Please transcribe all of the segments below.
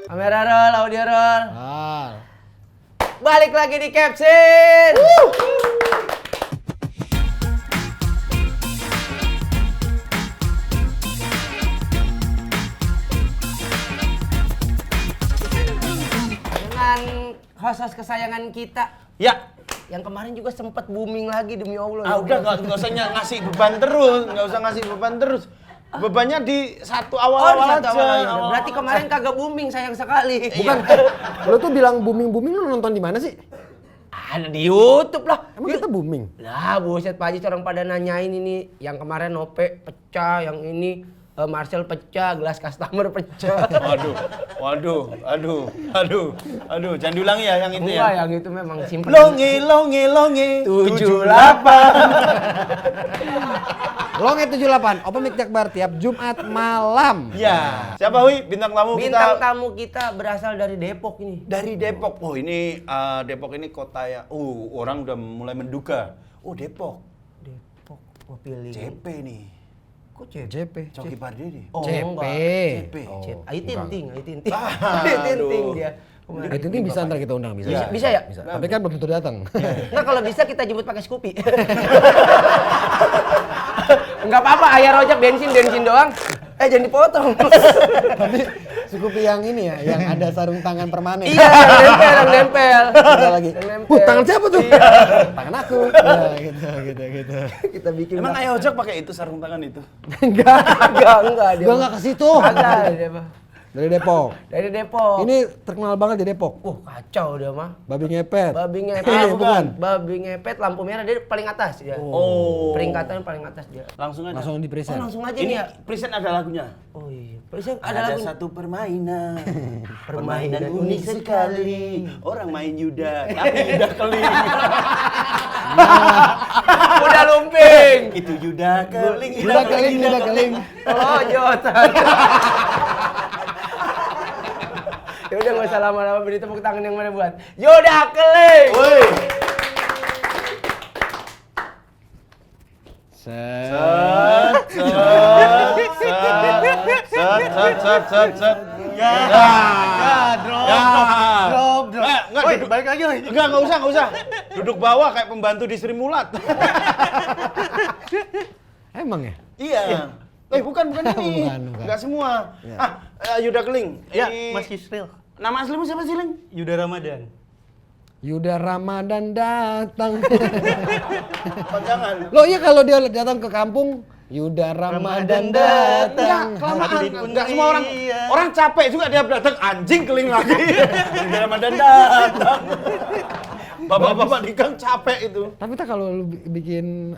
Kamera roll, audio roll. Roll. Balik lagi di Capsin. Dengan host kesayangan kita. Ya. Yang kemarin juga sempat booming lagi demi Allah. Udah nggak usah ngasih beban terus, nggak usah ngasih beban terus. Bebannya di satu awal-awal aja. Berarti kemarin kagak booming, sayang sekali. Bukan. Lo tuh bilang booming lu nonton di mana sih? Ada di YouTube lah. Emang kita booming? Lah buset Pak Haji, orang pada nanyain ini. Yang kemarin Nope pecah, yang ini Marcel pecah, gelas customer pecah. Waduh, jangan diulangi ya yang itu ya. Enggak, yang itu memang simpel. Longe 78. Longe 78, Open Mic Jakbar tiap Jumat malam. Ya. Siapa Hui bintang tamu Bintang kita? tamu kita berasal dari Depok ini. Dari Depok. Oh, ini Depok ini kota ya. Orang udah mulai menduga. Oh, Depok. Depok, gua pilih. JP nih. Kok JP? JP. Coki Pardede. Oh, JP. enggak. JP. Ayo tinting. Aduh. Tinting dia. Itu bisa ntar kita undang bisa. Bisa ya? Bisa. Tapi kan belum tentu datang. Nah kalau bisa kita jemput pakai Scoopy. Enggak apa-apa, ayah rojak bensin doang. Jangan dipotong. Tapi Scoopy yang ini ya, yang ada sarung tangan permanen. Iya, yang nempel. Ada lagi. Tangan siapa tuh? Iya. Tangan aku. Nah, gitu. Kita bikin. Emang ayah ojek pakai itu sarung tangan itu? Enggak. Enggak. Gua enggak ke situ. Agak dia mah. Dari Depok. Dari Depok. Ini terkenal banget di Depok. Kacau dia mah. Babi ngepet. Babi ngepet. Bukan. Babi ngepet lampu merah dia paling atas dia. Oh. Peringkatan paling atas dia. Langsung aja. Langsung di present. Langsung aja Ini nih ya. present ada lagunya. Oh iya. Present ada Ada lagu. satu permainan. Permainan unik sekali. Orang main Yuda, tapi Yuda keling. Udah lumping. Itu Yuda keling. Udah keling. Oh, jotan. Ya udah enggak usah lama-lama, beri tepuk tangan yang mana buat. Yoda keling. Woi. Set. Drop. Balik lagi. Enggak usah. Duduk bawah kayak pembantu di Sri Mulat. Emang ya? Iya. Bukan ini. Bukan. Enggak semua. Ya. Yuda Keling. Ya, Ini- Mas Yusril. Nama aslimu siapa sih, Ling? Yuda Ramadan. Yuda Ramadan datang. Panjangan. Loh iya kalau dia datang ke kampung, Yuda Ramadan datang. Enggak semua orang capek juga dia datang anjing keling lagi. Yuda Ramadan datang. Bapak-bapak di gang capek itu. Tapi tak kalau lu bikin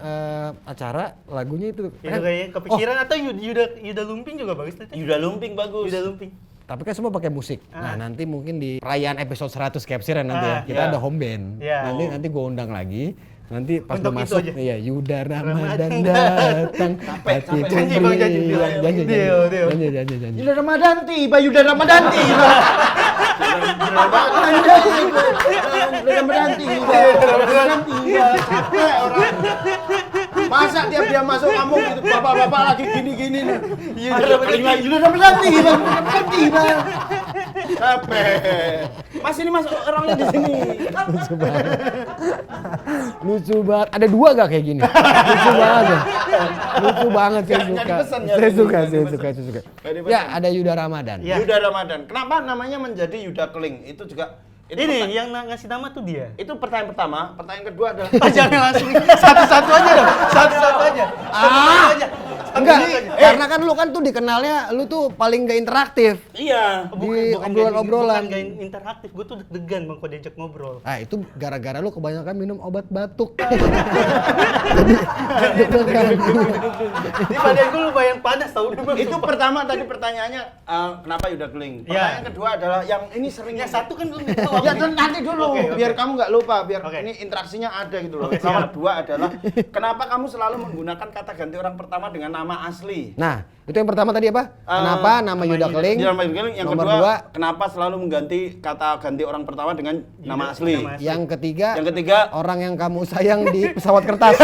acara lagunya itu Itu kayaknya kepikiran atau Yuda Lumping juga bagus tuh. Yuda Lumping bagus. Yuda Lumping. tapi kan semua pakai musik. Nah, nanti mungkin di perayaan episode 100 Capsir nanti ya, kita ada home band. Nanti gua undang lagi. Nanti pas lu masuk, iya Yuda Ramadan datang. Janji bang, janji. Yuda Ramadan tiba, Yuda Ramadan tiba. Capek orang. Masa dia masuk kampung gitu, bapak-bapak lagi gini-gini nih. Yuda Ramadan tiba. Capek. Mas ini masuk orangnya di sini. Lucu banget. Ada dua gak kayak gini? Lucu banget. Saya suka. Ya, ada Yuda Ramadan. Yuda Ramadan. Kenapa namanya menjadi Yuda Keling? Itu juga ini yang ngasih nama tuh dia. Itu pertanyaan pertama. Pertanyaan kedua adalah Jangan langsung satu-satu aja dong. Satu-satu aja. Enggak, karena kan lu kan tuh dikenalnya lu tuh paling gak interaktif. iya. Di obrolan-obrolan. Bukan gak interaktif, gue tuh deg-degan bang kalau diajak ngobrol. Nah itu gara-gara lu kebanyakan minum obat batuk. Di badan gue lumayan panas tau. Itu pertama tadi pertanyaannya kenapa Yuda Keling. Pertanyaan kedua adalah yang ini sering Yang satu kan belum tahu. Ya nanti dulu, Oke. biar kamu nggak lupa, biar Oke. ini interaksinya ada gitu loh. Oke, Nomor siap. dua adalah kenapa kamu selalu menggunakan kata ganti orang pertama dengan nama asli? Nah, itu yang pertama tadi apa? Kenapa nama Yuda Keling? Nama Yuda Keling. Yang Nomor kedua, dua, kenapa selalu mengganti kata ganti orang pertama dengan nama asli? nama asli. yang ketiga, orang yang kamu sayang di pesawat kertas.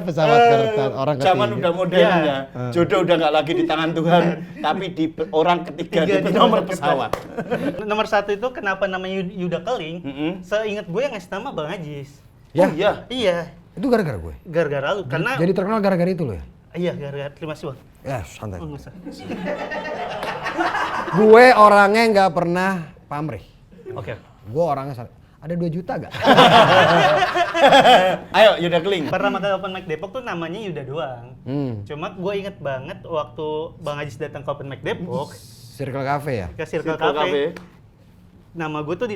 Pesawat kertas orang ketiga. Zaman udah modernnya. Jodoh udah nggak lagi di tangan Tuhan, tapi di orang ketiga di nomor pesawat. Nomor 1 itu kenapa namanya Yuda Keling? Seingat gue yang ngasih nama Bang Ajis. Ya? Oh, iya. Iya, Itu gara-gara gue. gara-gara lu. Karena Jadi terkenal gara-gara itu lo ya? iya, gara-gara terima kasih Bang. Ya, santai. Oh, nggak usah. Gue orangnya nggak pernah pamrih. Oke. Gue orangnya ada 2 juta gak? Ayo Yuda Keling. Pertama kali open mic Depok tuh namanya Yuda doang. Cuma gue inget banget waktu Bang Ajis datang ke open mic Depok Circle Cafe ya? ke Circle Cafe. Nama gue tuh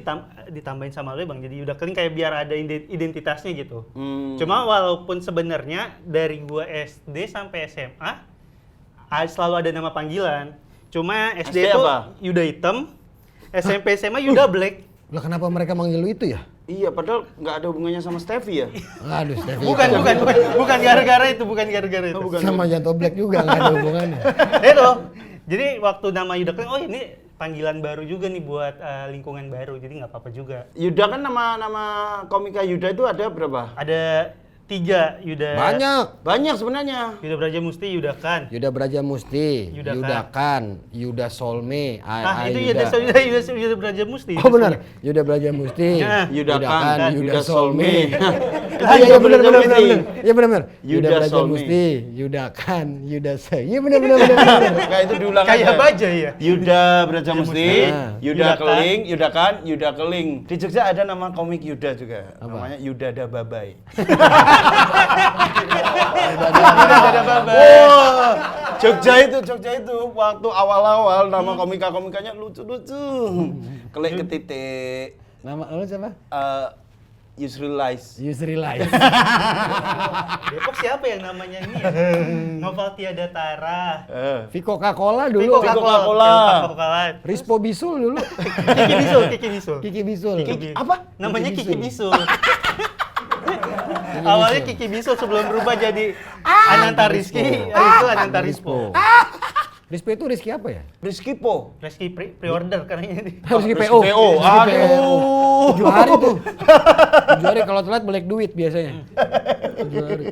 ditambahin sama lu Bang, jadi Yuda Keling kayak biar ada identitasnya gitu. Cuma walaupun sebenarnya dari gue SD sampai SMA selalu ada nama panggilan. Cuma SD itu apa? Yuda Hitam, SMP SMA Yuda Black. Lah kenapa mereka manggil lu itu ya? Iya, padahal nggak ada hubungannya sama Stevie ya. Aduh, Stevie. Bukan gara-gara itu, bukan gara-gara itu. Sama Janto Black juga nggak ada hubungannya. Itu. Jadi waktu nama Yuda Keling, oh ini panggilan baru juga nih buat lingkungan baru, jadi nggak apa-apa juga. Yuda kan nama komika Yuda itu ada berapa? Ada 3 Yuda. Banyak sebenarnya. Yuda Brajamusti, Yuda Kan. Yuda Brajamusti, Yuda Yuda Kan, Yuda Solme, Itu Yuda Brajamusti. Oh benar, Yuda Brajamusti, Ya. Yuda Kan, Yuda Yuda Solme. Solme. Iya benar. Iya benar. Yuda Yuda Brajamusti, Yuda Kan, Yuda Iya benar. Kayak itu diulang Kayak aja. baja ya. Yuda Brajamusti, Nah. Yuda Yuda Keling, Yuda Kan, Yuda Keling. Di Jogja ada nama komik Yuda juga. Apa? Namanya Yuda Dababai. Wah, Jogja itu waktu awal-awal nama komika-komikanya lucu-lucu. Kelik ke titik. Nama lu siapa? Yusril Lais. Yusri Lais. Depok siapa yang namanya ini ya? Noval Tiada Tara. Vico Coca-Cola dulu. Vico Coca-Cola. Rispo Bisul dulu. Kiki Bisul. Kiki Bisul. Apa? Namanya Kiki Kiki Bisul. Awalnya Kiki Bisul sebelum berubah jadi Ananta Rizky, itu Ananta Rispo. Rispo itu Rizky apa ya? Rizky Po. Rizky pre-order karena ini. Rizky Rizky PO. PO. Rizky PO. Aduh. 7 hari tuh. 7 hari kalau telat balik duit biasanya. 7 hari.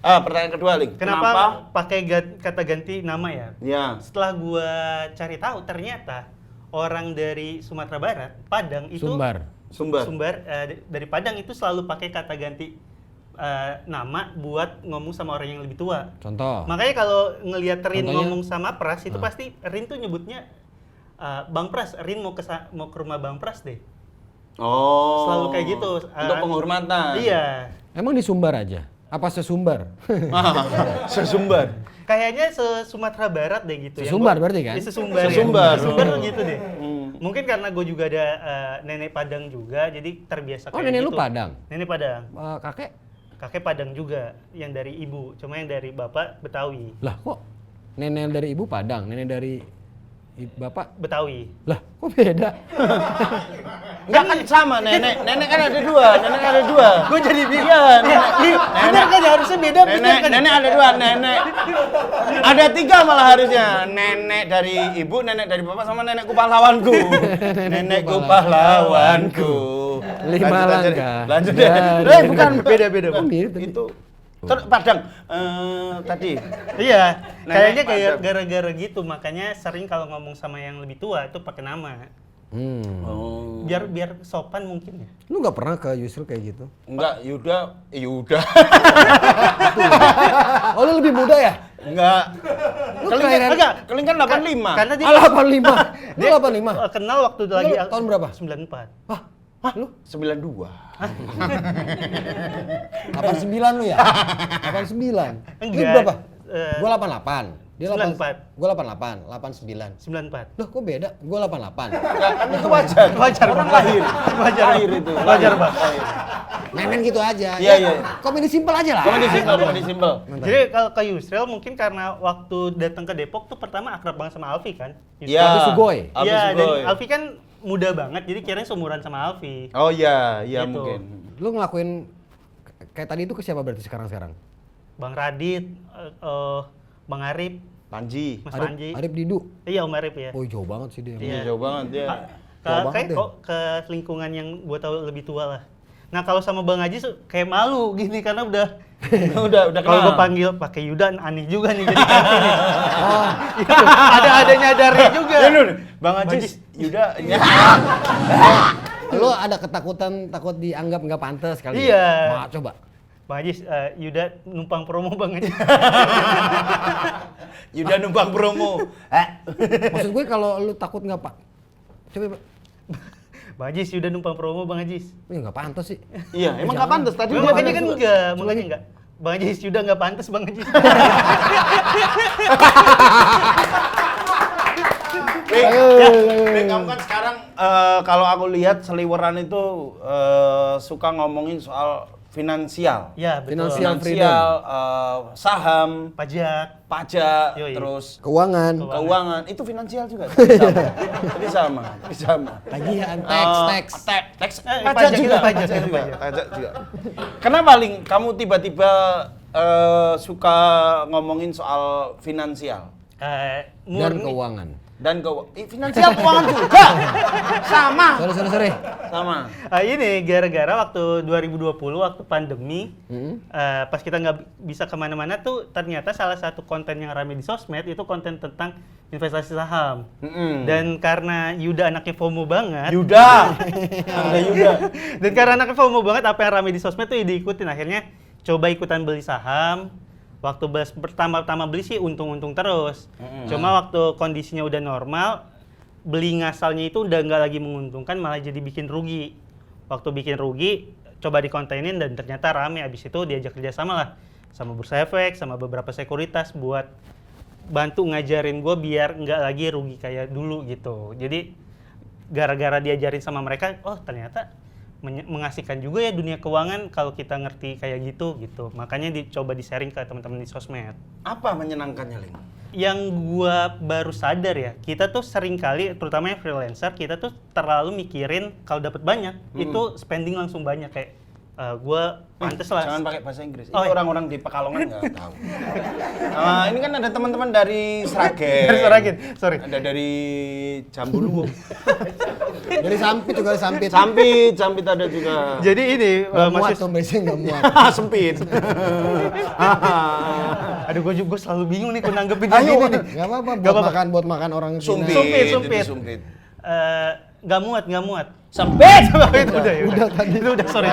Pertanyaan kedua, Ling. Kenapa pakai kata ganti nama ya? Ya. Setelah gua cari tahu ternyata orang dari Sumatera Barat, Padang itu Sumbar. Dari Padang itu selalu pakai kata ganti nama buat ngomong sama orang yang lebih tua. Contoh. Makanya kalau ngelihat Rin Contohnya? ngomong sama Pras itu pasti Rin tuh nyebutnya Bang Pras. Rin mau ke rumah Bang Pras deh. Oh. Selalu kayak gitu. Untuk penghormatan. Iya. Emang di Sumbar aja? Apa sesumbar? Sesumbar. Kayaknya se-Sumatera Barat deh gitu. Sesumbar berarti kan? Sesumbar. Sesumbar. Ya. Sesumbar tuh gitu deh. Mungkin karena gue juga ada nenek Padang juga, jadi terbiasa Oh, kayak nenek gitu. lu Padang? Nenek Padang. Kakek? Kakek Padang juga, yang dari ibu. Cuma yang dari bapak Betawi. Lah kok nenek dari ibu Padang, nenek dari bapak? Betawi. Lah kok beda? Enggak kan sama nenek. Nenek kan ada dua. Gue jadi bingung. Iya, Bener kan ya, harusnya beda. bener kan? Nenek ada dua, nenek. Ada 3 malah harusnya. Nenek dari ibu, nenek dari bapak, sama nenekku pahlawanku. Nenekku pahlawanku. 5 langkah. Lanjut dari- ya. Bukan Beda-beda. Oh, mirip tadi. itu. Padang tadi. Iya, Nenek kayaknya kayak Padang. gara-gara gitu, makanya sering kalau ngomong sama yang lebih tua itu pakai nama. Oh. Biar sopan mungkin ya. Lu nggak pernah ke Yusril kayak gitu? Enggak, Yuda. Oh lu lebih muda ya? Enggak. Lu Keling kelahiran- enggak, Keling kan 85. Karena dia 85. Lu 85. kenal waktu lagi Lu tahun berapa? 94. Hah? Lu 92. 89 lu ya? 89. Lu Enggak. berapa? Eh, Gua 88. Dia 94. Gua 88, 89. 94. Loh, kok beda? Gua 88. Enggak, kan itu wajar. Wajar, Orang Bang. lahir. Wajar. Lahir itu. Wajar, Bang. Lahir. Main-main gitu aja. Iya, iya. Komedi simpel aja lah. Komedi simpel. Jadi kalau ke Yusril mungkin karena waktu datang ke Depok tuh pertama akrab banget sama Alfi kan. Iya. Alfi Sugoi. Alfi Iya, dan Sugoi. Alfi kan muda banget jadi kirain seumuran sama Alfi. Oh iya, iya Gitu. mungkin. Lu ngelakuin kayak tadi itu ke siapa berarti sekarang-sekarang? Bang Radit, Bang Arif, Panji. Mas Panji. Arif Didu. Iya, Om Arif ya. Oh, jauh banget sih dia. Iya. Jauh banget ya. Ke, Jauh banget kayak deh. kok ke lingkungan yang gua tahu lebih tua lah. Nah kalau sama Bang Ajis kayak malu gini karena udah udah kalau gue kenal. panggil pakai Yuda aneh juga nih jadi kantin nih. Itu ada nyadarnya juga. Ya, Nun, Bang Ajis, Yuda, ya. Lu ada ketakutan takut dianggap nggak pantas kali? Iya. Wah, coba. Bang Ajis, Yuda numpang promo Bang Ajis. Yuda numpang promo. Maksud gue kalau lu takut nggak pak? Coba. Bang Ajis, Yuda numpang promo Bang Ajis. Ya nggak pantas sih. Iya, emang nggak pantas tadi. Makanya kan enggak, makanya enggak. Bang Ajis Yuda nggak pantas Bang Ajis. Kamu kan sekarang kalau aku lihat seliweran itu suka ngomongin soal finansial. Ya betul. Finansial. Finansial, saham, pajak, Yoi. terus Keuangan. keuangan. Itu finansial juga. Tapi sama. Tagihan, Teks, pajak pajak juga. itu pajak. Pajak juga. Kenapa Ling kamu tiba-tiba suka ngomongin soal finansial Dan keuangan. dan finansial keuangan juga? Sama. Sorry. Sama. Ini gara-gara waktu 2020 waktu pandemi, pas kita nggak bisa kemana-mana tuh ternyata salah satu konten yang rame di sosmed itu konten tentang investasi saham. Dan karena Yuda anaknya FOMO banget. Yuda. Ada Yuda. Dan karena anaknya FOMO banget apa yang rame di sosmed tuh diikutin. Akhirnya coba ikutan beli saham. Waktu pertama-tama beli sih untung-untung terus. Cuma waktu kondisinya udah normal, beli ngasalnya itu udah nggak lagi menguntungkan, malah jadi bikin rugi. Waktu bikin rugi, coba dikontenin dan ternyata rame. Abis itu diajak kerjasama lah sama Bursa Efek, sama beberapa sekuritas buat bantu ngajarin gue biar nggak lagi rugi kayak dulu gitu. Jadi gara-gara diajarin sama mereka, oh ternyata mengasihkan juga ya dunia keuangan kalau kita ngerti kayak gitu. Makanya dicoba di-sharing ke teman-teman di sosmed. Apa menyenangkannya, Ling? Yang gua baru sadar ya, kita tuh sering kali, terutama yang freelancer, kita tuh terlalu mikirin kalau dapat banyak, itu spending langsung banyak kayak gua pantes lah. Jangan pakai bahasa Inggris. Oh, Ini iya. orang-orang di Pekalongan nggak tahu. Ini kan ada teman-teman dari Sragen. Dari Sragen, sorry. Ada dari Jambuluwo. Dari Sampit juga Sampit. Sampit ada juga. Jadi ini Nggak muat Mas tuh biasanya nggak muat. Sempit. aduh gua selalu bingung nih kalau nanggepin Ayo, yang ini nih. Nggak apa-apa Nggak buat makan orang Cina. Sumpit. Sumpit. Nggak muat. Sempit. Udah tadi. Itu udah sorry.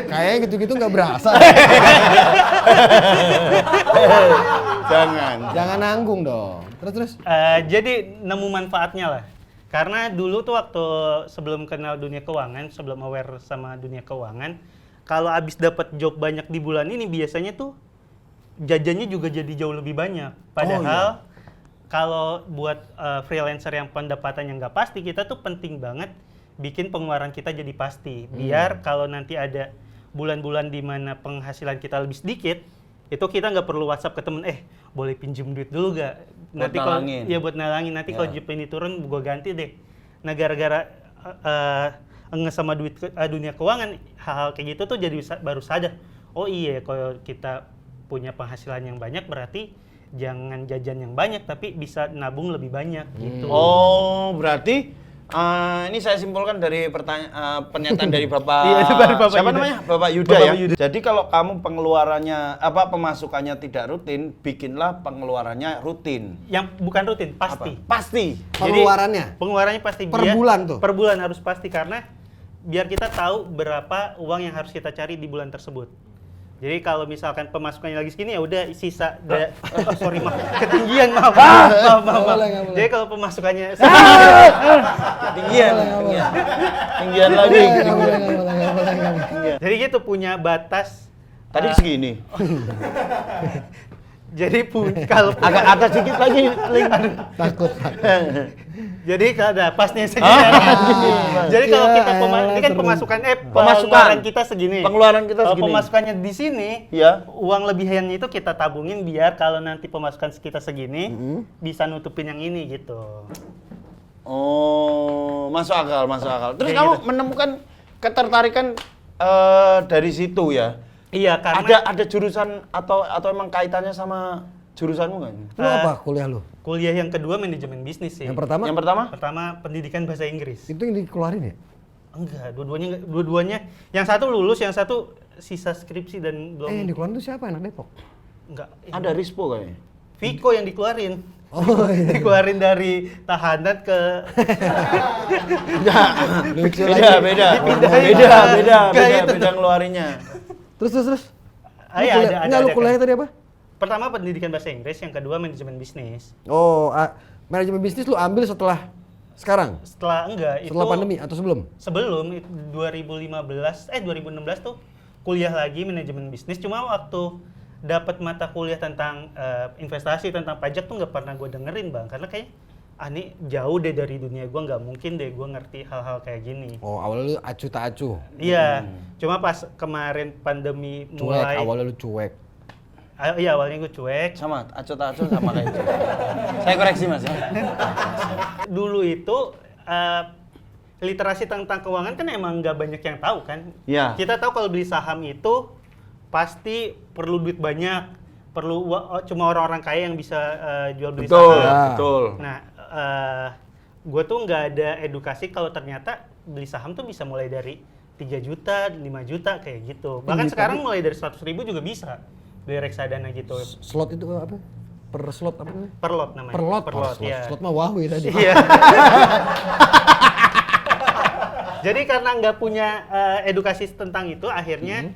Kayaknya gitu-gitu nggak berasa. Jangan nanggung dong. Terus. Jadi nemu manfaatnya lah. Karena dulu tuh waktu sebelum kenal dunia keuangan, sebelum aware sama dunia keuangan, kalau abis dapat job banyak di bulan ini biasanya tuh jajannya juga jadi jauh lebih banyak. Padahal kalau buat freelancer yang pendapatannya nggak pasti, kita tuh penting banget bikin pengeluaran kita jadi pasti. Biar kalau nanti ada bulan-bulan di mana penghasilan kita lebih sedikit, itu kita nggak perlu WhatsApp ke temen, boleh pinjem duit dulu gak? Nanti kalau buat nalangin, nanti kalau JP ini turun, gue ganti deh. Nah gara-gara nge sama dunia keuangan, hal-hal kayak gitu tuh jadi baru sadar, oh iya kalau kita punya penghasilan yang banyak berarti jangan jajan yang banyak tapi bisa nabung lebih banyak gitu. Oh, berarti ini saya simpulkan dari pernyataan dari Bapak siapa Yuda. namanya? Bapak Yuda ya. Jadi kalau kamu pengeluarannya pemasukannya tidak rutin, bikinlah pengeluarannya rutin. Yang bukan rutin, pasti. Pasti. Pengeluarannya? Pengeluarannya pasti. Per bulan tuh? Per bulan harus pasti karena biar kita tahu berapa uang yang harus kita cari di bulan tersebut. Jadi kalau misalkan pemasukannya lagi segini ya udah sisa sorry ketinggian maaf. Jadi kalau pemasukannya ketinggian lagi. Jadi gitu punya batas. Tadi segini. Jadi kalau Agak atas dikit lagi. Takut. jadi kalau ada pasnya segini. Jadi kalau kita ini kan pemasukan kita segini. Pengeluaran kita Kalau segini. pemasukannya di sini, Ya. uang lebihannya itu kita tabungin biar kalau nanti pemasukan kita segini bisa nutupin yang ini gitu. Oh, masuk akal. Terus Kayak kamu gitu. menemukan ketertarikan dari situ ya? Iya, karena Ada jurusan atau emang kaitannya sama Jurusanmu nggak? Lu apa kuliah lu? Kuliah yang kedua manajemen bisnis sih. Yang pertama? Yang pertama? Pertama pendidikan bahasa Inggris. Itu yang dikeluarin ya? Enggak, dua-duanya. Yang satu lulus, yang satu sisa skripsi dan belum. Yang dikeluarin itu siapa? Anak Depok? Enggak. Ada Rispo kayaknya. Viko yang dikeluarin. Oh iya. Dikeluarin dari tahanan ke Lucu Beda, lagi. beda ngeluarinnya. Terus. Iya, ada. Lu kuliahnya tadi apa? Pertama pendidikan bahasa Inggris, yang kedua manajemen bisnis. Oh, manajemen bisnis lu ambil setelah sekarang? Setelah Pandemi atau sebelum? Sebelum 2016 tuh kuliah lagi manajemen bisnis, cuma waktu dapat mata kuliah tentang investasi, tentang pajak tuh nggak pernah gue dengerin bang, karena kayak ini jauh deh dari dunia gue, nggak mungkin deh gue ngerti hal-hal kayak gini. Oh, awalnya lu acuh tak acuh? Iya, cuma pas kemarin pandemi mulai. Awalnya lu cuek. Iya, awalnya gue cuek. Sama, acuh sama kayak itu. Saya koreksi mas ya. Dulu itu literasi tentang keuangan kan emang nggak banyak yang tahu kan. Iya. Kita tahu kalau beli saham itu pasti perlu duit banyak, perlu cuma orang-orang kaya yang bisa jual beli Betul, saham. betul. Nah, gue tuh nggak ada edukasi kalau ternyata beli saham tuh bisa mulai dari 3 juta, 5 juta kayak gitu. Bahkan sekarang mulai dari 100.000 juga bisa beli reksadana gitu. Slot itu apa? Per slot apa namanya? Per lot namanya. Per lot, ya. Slot mah Huawei tadi. Iya. Jadi karena nggak punya edukasi tentang itu, akhirnya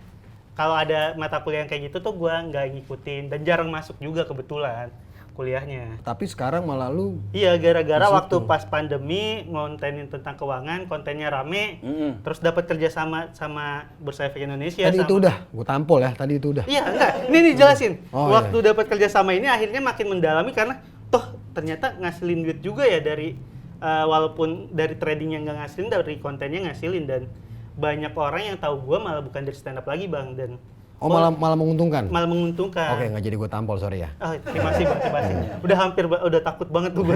kalau ada mata kuliah yang kayak gitu tuh gue nggak ngikutin dan jarang masuk juga kebetulan kuliahnya. Tapi sekarang malah lu Iya, gara-gara waktu pas pandemi ngontenin tentang keuangan, kontennya rame, terus dapat kerja sama Bursa Efek Indonesia. tadi itu udah, gua tampol ya, tadi itu udah. Iya, enggak. Ini dijelasin. Oh, Waktu iya. dapat kerja sama ini akhirnya makin mendalami karena toh ternyata ngasilin duit juga ya dari walaupun dari trading yang nggak ngasilin, dari kontennya ngasilin, dan banyak orang yang tahu gua malah bukan dari stand up lagi bang, dan malah menguntungkan. malah menguntungkan. Oke, nggak jadi gua tampol, sorry ya. Oh, terima kasih bang, terima kasih. Udah takut banget tuh gue.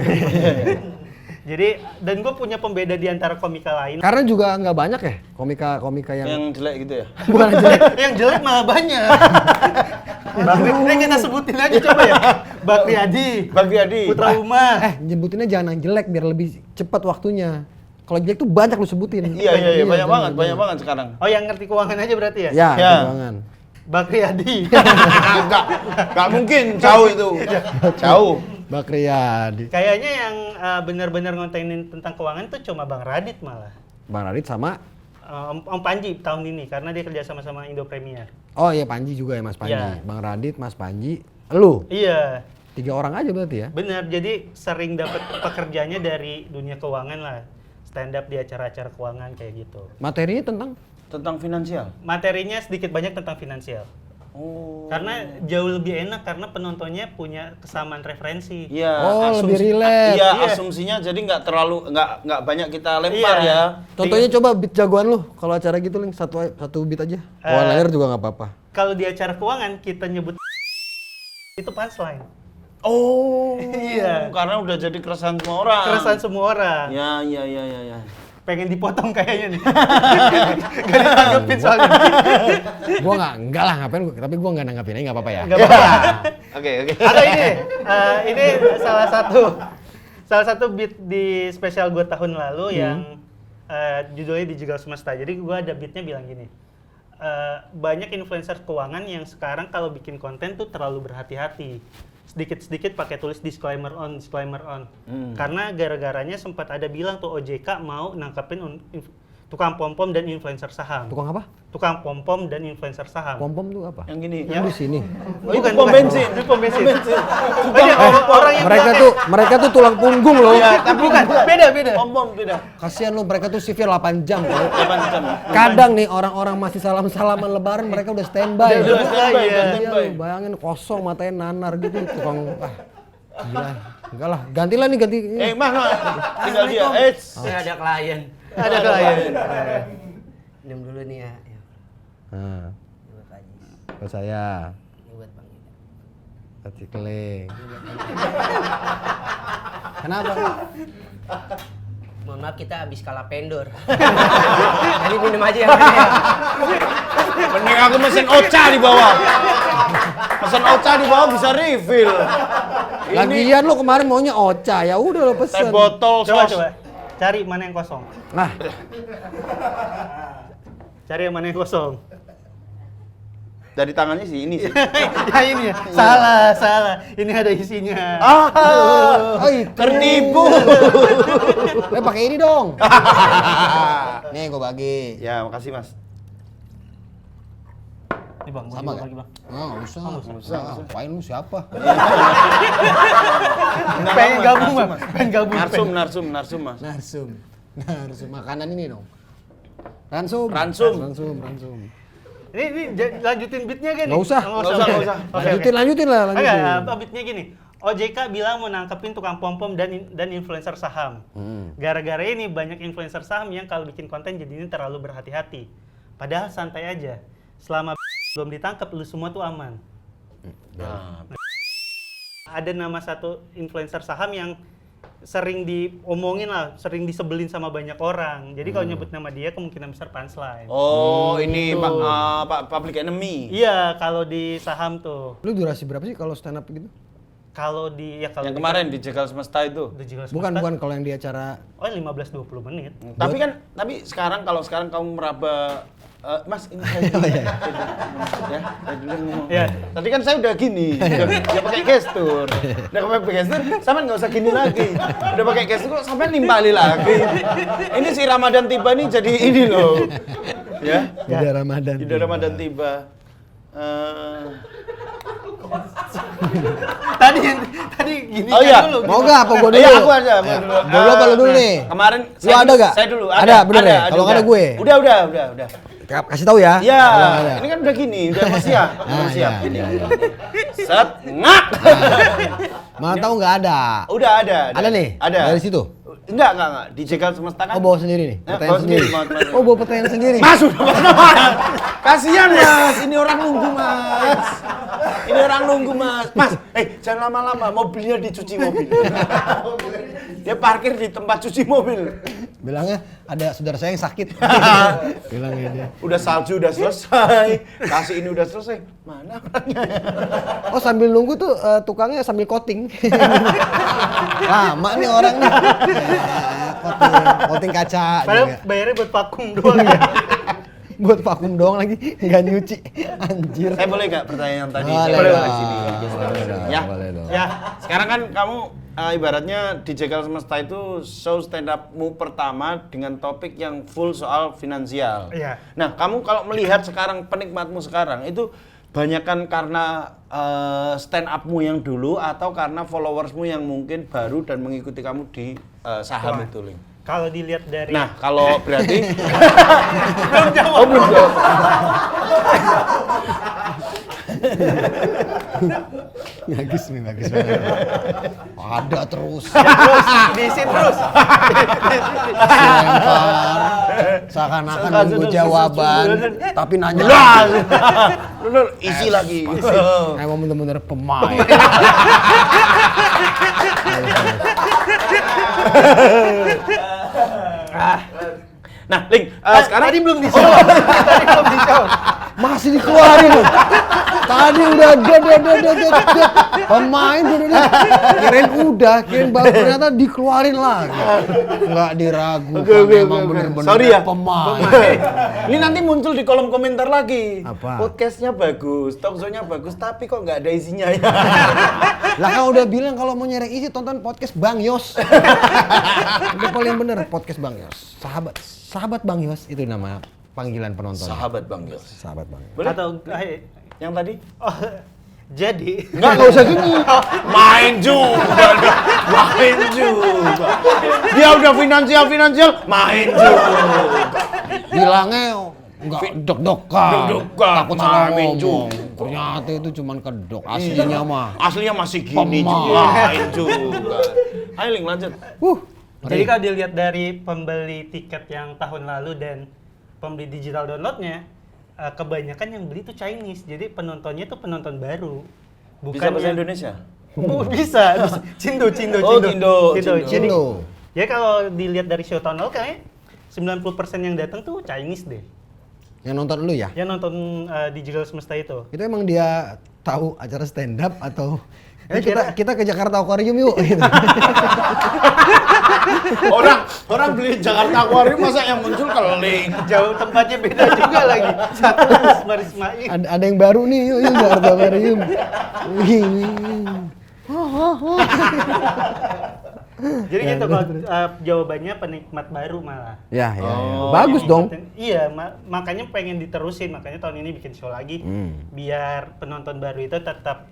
Jadi, dan gue punya pembeda di antara komika lain. Karena juga nggak banyak ya komika yang Yang jelek gitu ya? bukan jelek. Yang jelek malah banyak. Kita sebutin aja coba ya. Bakri Adi, Putra Uma. Nyebutinnya jangan yang jelek biar lebih cepat waktunya. Kalau jelek tuh banyak lu sebutin. Iya, banyak jangan. banget sekarang. Oh, yang ngerti keuangan aja berarti ya? Ya, Ya. keuangan. Bakri Adi. Enggak mungkin, jauh itu. Jauh. Bakri Adi. Kayaknya yang benar-benar ngontenin tentang keuangan tuh cuma Bang Radit malah. Bang Radit sama Om Panji tahun ini karena dia kerja sama Indo Premier. oh iya Panji juga ya Mas Panji. Iya. Bang Radit, Mas Panji, lu. Iya. 3 orang aja berarti ya. Benar, jadi sering dapat pekerjaannya dari dunia keuangan lah. Stand up di acara-acara keuangan kayak gitu. Materinya tentang finansial. Materinya sedikit banyak tentang finansial. Oh. Karena jauh lebih enak karena penontonnya punya kesamaan referensi. Iya. lebih relate. Iya, Iya. asumsinya jadi nggak banyak kita lempar Iya. ya. Contohnya coba beat jagoan lu kalau acara gitu Link, satu beat aja. One liner juga nggak apa-apa. Kalau di acara keuangan kita nyebut itu punchline. Oh. Iya. Karena udah jadi keresahan semua orang. Keresahan semua orang. Ya. Pengen dipotong kayaknya nih. Gak ditanggepin soalnya. Gua enggak lah ngapain, tapi gua nggak nanggapin aja nggak apa-apa ya. Gak apa-apa. Oke. Ada ini salah satu beat di spesial gue tahun lalu yang judulnya Digital Semesta. Jadi gue ada beatnya bilang gini, banyak influencer keuangan yang sekarang kalau bikin konten tuh terlalu berhati-hati. Sedikit-sedikit pakai tulis disclaimer on. Karena gara-garanya sempat ada bilang tuh OJK mau nangkepin tukang pom-pom dan influencer saham. Tukang apa? Tukang pom-pom dan influencer saham. Pom-pom tuh apa? Yang gini. Yang di sini. Bukan, pom bensin. Itu pom bensin. Orang yang Mereka tuh tulang punggung loh. tapi bukan, beda. Pom beda. Kasihan lu, mereka tuh shiftnya 8 jam. Bro. 8 jam. Kadang nih orang-orang masih salaman lebaran mereka udah standby. Udah standby, Iya, standby. lu bayangin kosong matanya nanar gitu tukang gila. Enggak lah, gantilah nih ganti. Mana? Tinggal dia. Saya ada klien. Ada klien. Diam dulu nih ya. Nah, Ini buat Pak Haji. buat saya. Ini buat Bang Ida. Kasih keling. Kenapa? Mohon maaf kita habis kalah pendor. Jadi minum aja yang ini. Mending aku mesin Ocha di bawah. Pesen Ocha di bawah bisa refill. Lagian lo kemarin maunya Ocha, ya udah lo Teh pesen. botol Coba sos. cari mana yang kosong. Nah, Cari yang mana yang kosong. Dari tangannya sih ini sih. Ya ini ya. Salah. Ini ada isinya. tertipu. Pakai ini dong. Nih gue bagi. Ya, makasih Mas. Nih Bang, mau Sama dibagi, kan? Bang. Nggak usah. Ngapain lu siapa? Pengen gabung, Bang. Pengen gabung. Narsum Mas. Narsum. Makanan ini dong. Ransum. Ini lanjutin beatnya kan? Nggak usah. Lanjutin lah. Enggak, beatnya gini. OJK bilang mau nangkepin tukang pom-pom dan influencer saham. Gara-gara ini banyak influencer saham yang kalau bikin konten jadinya terlalu berhati-hati. Padahal santai aja. Selama belum ditangkap, lu semua tuh aman. Ada nama satu influencer saham yang sering diomongin lah, sering disebelin sama banyak orang. Jadi kalau nyebut nama dia kemungkinan besar punchline. Oh, ini Gitu. Pak Public Enemy. Iya, kalau di saham tuh. Lu durasi berapa sih kalau stand up gitu? Kalau di kalau Yang kemarin di Jegal Semesta itu. Bukan kalau yang di acara. Oh, 15-20 menit. Tapi sekarang kamu meraba Mas, ini saya dulu. Ya, saya dulu ngomong. Ya. Tadi kan saya udah gini, udah pakai gestur. Udah pakai gestur, sampean nggak usah gini lagi. Udah pakai gestur kok sampean nimpali lagi. Ini si Ramadan tiba nih jadi ini loh. Ya. Ida Ramadan. Ida Ramadan tiba. Tadi gini Oh iya. dulu. Mau gak apa gua dulu? Iya, aku aja. Lu apa lu dulu nih? Kemarin Lu ada gak? Saya dulu. Ada, bener ya? Kalau nggak ada gue. Udah. Kasih tahu ya. Iya, Kalau nggak ada. ini kan udah gini, udah mau siap. Udah siap. iya, Ini. iya. Set, ngak. Mana tahu nggak ada. Udah ada. Ada nih? Ada. Dari situ? Enggak. Di Jegal Semesta kan. Oh bawa sendiri nih? Nah, Pertanyaan bawa sendiri? sendiri, bawa. Oh bawa pertanyaan sendiri? Mas, udah Mas. Kasihan Mas, ini orang nunggu Mas. Ini orang nunggu Mas. Mas, jangan lama-lama, mobilnya dicuci mobil. Dia parkir di tempat cuci mobil. Bilangnya ada saudara saya yang sakit. Bilangnya dia. Udah salju udah selesai, kasih ini udah selesai. Mana orangnya? Oh sambil nunggu tuh tukangnya sambil coating. Lama nih orang nih. Coating kaca. Padahal juga. bayarnya buat vakum doang ya. Buat vakum doang lagi, nggak nyuci. Anjir. Saya boleh nggak pertanyaan tadi? Boleh Saya boleh dong. di sini. Boleh dong. Ya. Boleh dong. Ya, Sekarang kan kamu ibaratnya di Jegal Semesta itu show stand up-mu pertama dengan topik yang full soal finansial. Iya. Nah, kamu kalau melihat sekarang penikmatmu sekarang itu banyakkan karena stand up-mu yang dulu atau karena followersmu yang mungkin baru dan mengikuti kamu di saham Wah. itu, Ling? kalau dilihat dari Nah, kalau berarti belum jawab. oh, belum jawab. Bagus nih, bagus banget. Ada terus. Terus diisi terus. Dilempar. Seakan-akan nunggu jawaban, tapi nanya. Bener, isi lagi. Emang bener-bener pemain. Nah, Ling, sekarang Tadi belum dijawab. Tadi belum dijawab. Masih dikeluarin loh. Tadi udah pemain udah. Kirain baru ternyata dikeluarin lagi. Nggak diragukan, emang bener-bener Sorry ya. pemain. Ini nanti muncul di kolom komentar lagi. Apa? Podcastnya bagus, talkshow-nya bagus, tapi kok nggak ada isinya ya? Lah kan udah bilang kalau mau nyari isi tonton podcast Bang Yos. Udah paling bener podcast Bang Yos. Sahabat Bang Yos itu nama panggilan penonton. Sahabat Bang Yos. Sahabat Bang Yos. Boleh? Atau Yang tadi? oh, jadi Nggak usah gini. Main juga. Dia udah finansial, main juga. Bilangnya enggak deg-degan. Deg-degan, Takut salah main ngomong. juga. Ternyata itu cuman kedok. Aslinya mah. Aslinya masih gini Pemain. juga. Main juga. Ayo Ling, lanjut. Jadi kalau dilihat dari pembeli tiket yang tahun lalu dan pembeli digital downloadnya, kebanyakan yang beli itu Chinese. Jadi penontonnya itu penonton baru. Bisa bahasa yang- Indonesia? Oh, bisa. Cindo. Oh, Cindo. Jadi, Cindo. ya kalau dilihat dari show tahun lalu kayaknya 90% yang datang tuh Chinese deh. Yang nonton lu ya? Yang nonton Digital Semesta itu. Itu emang dia tahu acara stand up atau kita ke Jakarta Aquarium yuk gitu. Orang beli Jakarta Aquarium masa yang muncul keling. Jauh tempatnya beda juga lagi. Satu Ismar Ismail. Ada yang baru nih, yuk Jakarta Aquarium. Jadi gitu kalau jawabannya penikmat baru malah. Ya. Oh. Bagus dong. Iya, makanya pengen diterusin, makanya tahun ini bikin show lagi. Biar penonton baru itu tetap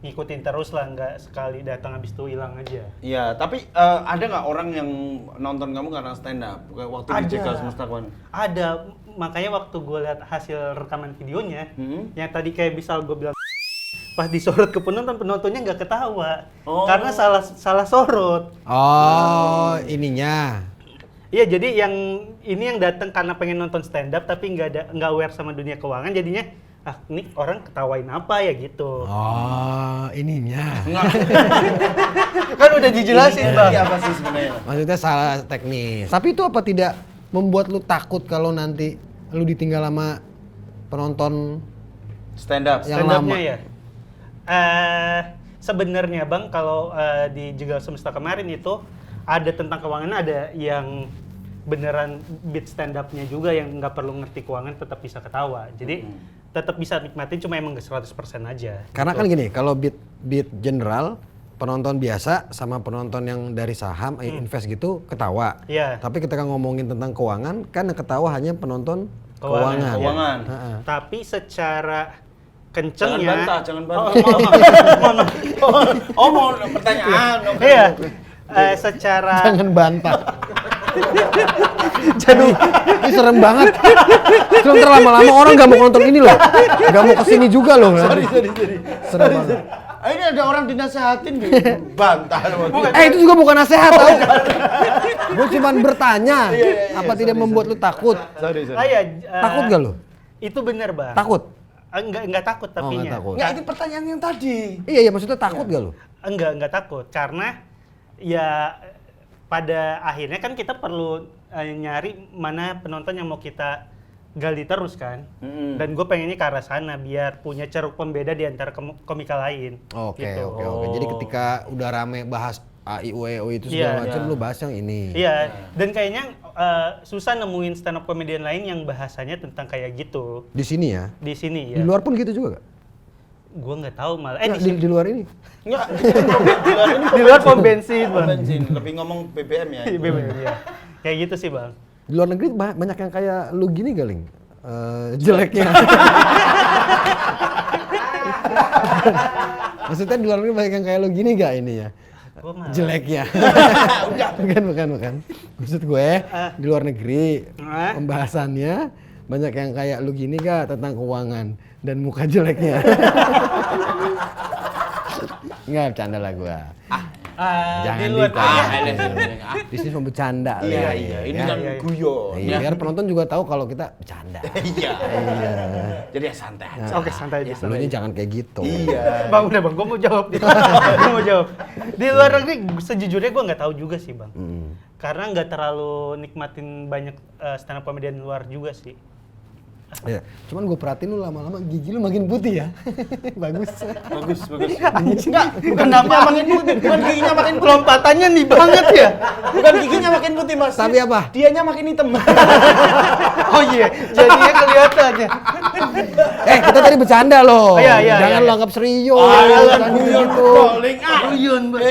ngikutin terus lah, nggak sekali datang habis itu hilang aja. Iya, tapi ada nggak orang yang nonton kamu karena stand up? Waktu di Jegal Semesta Kawan? Ada, makanya waktu gue lihat hasil rekaman videonya, yang tadi kayak misal gue bilang pas disorot ke penontonnya nggak ketawa, karena salah sorot. Oh, ininya. Iya, jadi yang datang karena pengen nonton stand up tapi nggak aware sama dunia keuangan, jadinya ini orang ketawain apa ya gitu. Oh, ininya. Kan udah dijelasin, Bang. Ini apa sih sebenarnya? Maksudnya salah teknis. Tapi itu apa tidak membuat lu takut kalau nanti lu ditinggal sama penonton Stand up. yang Stand up-nya lama? ya? Sebenarnya Bang, kalau di Jegal Semesta kemarin itu ada tentang keuangan, ada yang beneran beat stand up-nya juga yang nggak perlu ngerti keuangan tetap bisa ketawa. Jadi tetap bisa nikmatin, cuma emang nggak 100% aja. Karena kan gini, kalau beat general, penonton biasa sama penonton yang dari saham, invest gitu ketawa. Iya. Tapi ketika ngomongin tentang keuangan, kan yang ketawa hanya penonton keuangan. Keuangan. Tapi secara Jangan kencengnya. bantah, jangan bantah. Oh, mau pertanyaan. iya. Secara Jangan bantah. Jadi ini serem banget. Terus ntar lama-lama orang gak mau nonton ini loh, gak mau kesini juga loh. Sorry. Serem banget. Ini ada orang dinasehatin nih. Bantah. Itu juga bukan nasihat tau. Gue cuman bertanya, apa tidak membuat lu takut? Sorry. Takut gak lu? Itu bener, Bang. Takut? Enggak takut tapinya. nggak takut. Nggak, itu pertanyaan yang tadi. Iya, maksudnya takut gak lu? Enggak takut karena ya pada akhirnya kan kita perlu nyari mana penonton yang mau kita gali terus kan. Dan gue pengennya ke arah sana biar punya ceruk pembeda di antara komika lain. Oke. Gitu. Jadi ketika udah rame bahas AIUEO itu segala macam, lu bahas yang ini. Iya, dan kayaknya susah nemuin stand up comedian lain yang bahasanya tentang kayak gitu. Di sini ya? Di sini ya. Di luar pun gitu juga gak? Gue nggak tahu malah. Di luar ini? Enggak, di luar ini Di luar pom bensin, Bang. bensin. Lebih ngomong BBM ya. BBM, ya. Kayak gitu sih, Bang. Di luar negeri banyak yang kayak lu gini Galing? Jeleknya. Maksudnya di luar negeri banyak yang kayak lu gini gak ini ya? Jeleknya. Bukan. Maksud gue di luar negeri pembahasannya banyak yang kayak lu gini gak tentang keuangan dan muka jeleknya. Enggak, bercanda lah gue. Jangan di luar di sini mau bercanda. Iya. Ini kan guyon. Iya, biar penonton juga tahu kalau kita bercanda. Iya. Jadi ya santai aja. Oke, santai aja. Lu ini jangan kayak gitu. Iya. Bang, udah Bang, gue mau jawab. Gue mau jawab. Di luar negeri sejujurnya gue nggak tahu juga sih, Bang. Karena nggak terlalu nikmatin banyak stand up comedian luar juga sih. Ya, cuman gue perhatiin lu lama-lama gigi lu makin putih ya. Bagus. Enggak, bukan giginya makin putih, bukan giginya makin putih. Lompatannya nih banget ya. Bukan giginya makin putih, Mas. Tapi apa? Dianya makin hitam. Oh iya, jadinya kelihatan ya. Kita tadi bercanda loh. Iya. Jangan lu anggap serius. Alah, Jangan guyon gitu. calling. Guyon, Bang.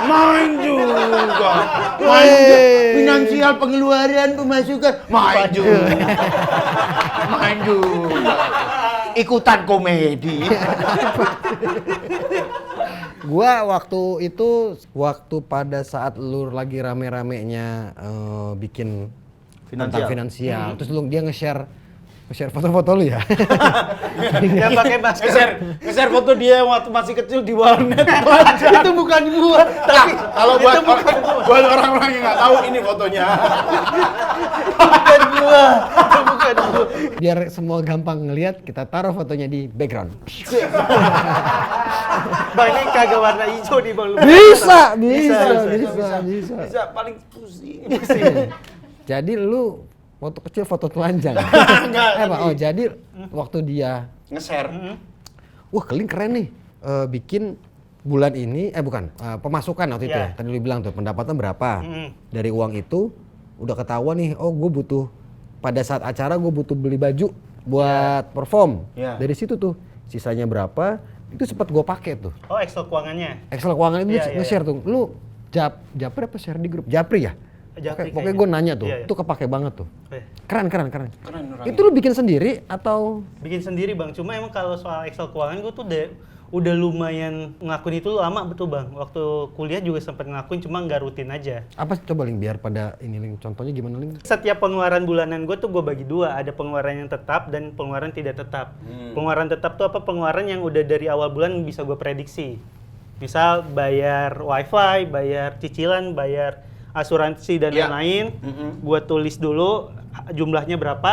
Main juga. Finansial pengeluaran pemasukan. Main juga. Ikutan komedi. Gua waktu itu pada saat lu lagi rame-ramenya bikin tentang finansial. Terus dia nge-share foto-foto lu ya. Yang pakai masker. Nge-share foto dia waktu masih kecil di warnet. Itu bukan gua, tapi Kalau buat orang-orang yang nggak tahu ini fotonya. bukan gua. Itu bukan gua. Biar semua gampang ngelihat, kita taruh fotonya di background. Bang, ini kagak warna hijau nih, Bang. Bisa. Bisa paling pusing. Jadi lu Foto kecil, foto telanjang. Pak, oh jadi waktu dia Nge-share. wah Keling keren nih, bikin bulan ini, pemasukan waktu itu ya. Tadi lu bilang tuh pendapatan berapa. Dari uang itu udah ketahuan nih, oh gue butuh, pada saat acara gue butuh beli baju buat perform. Dari situ tuh, sisanya berapa, itu sempat gue pakai tuh. Oh, Excel keuangannya? Excel keuangan itu nge-share tuh. Lu Japri apa share di grup? Japri ya? Japri pokoknya gue nanya tuh, itu kepake banget tuh. Keren. Keren. Itu lu bikin sendiri atau? Bikin sendiri Bang, cuma emang kalau soal Excel keuangan gue tuh udah lumayan ngelakuin itu lama betul Bang. Waktu kuliah juga sempat ngelakuin, cuma nggak rutin aja. Apa coba Ling, biar pada ini Ling, contohnya gimana Ling? Setiap pengeluaran bulanan gue tuh gue bagi dua, ada pengeluaran yang tetap dan pengeluaran tidak tetap. Pengeluaran tetap tuh apa? Pengeluaran yang udah dari awal bulan bisa gue prediksi. Misal bayar wifi, bayar cicilan, bayar asuransi dan lain-lain. Gue tulis dulu jumlahnya berapa.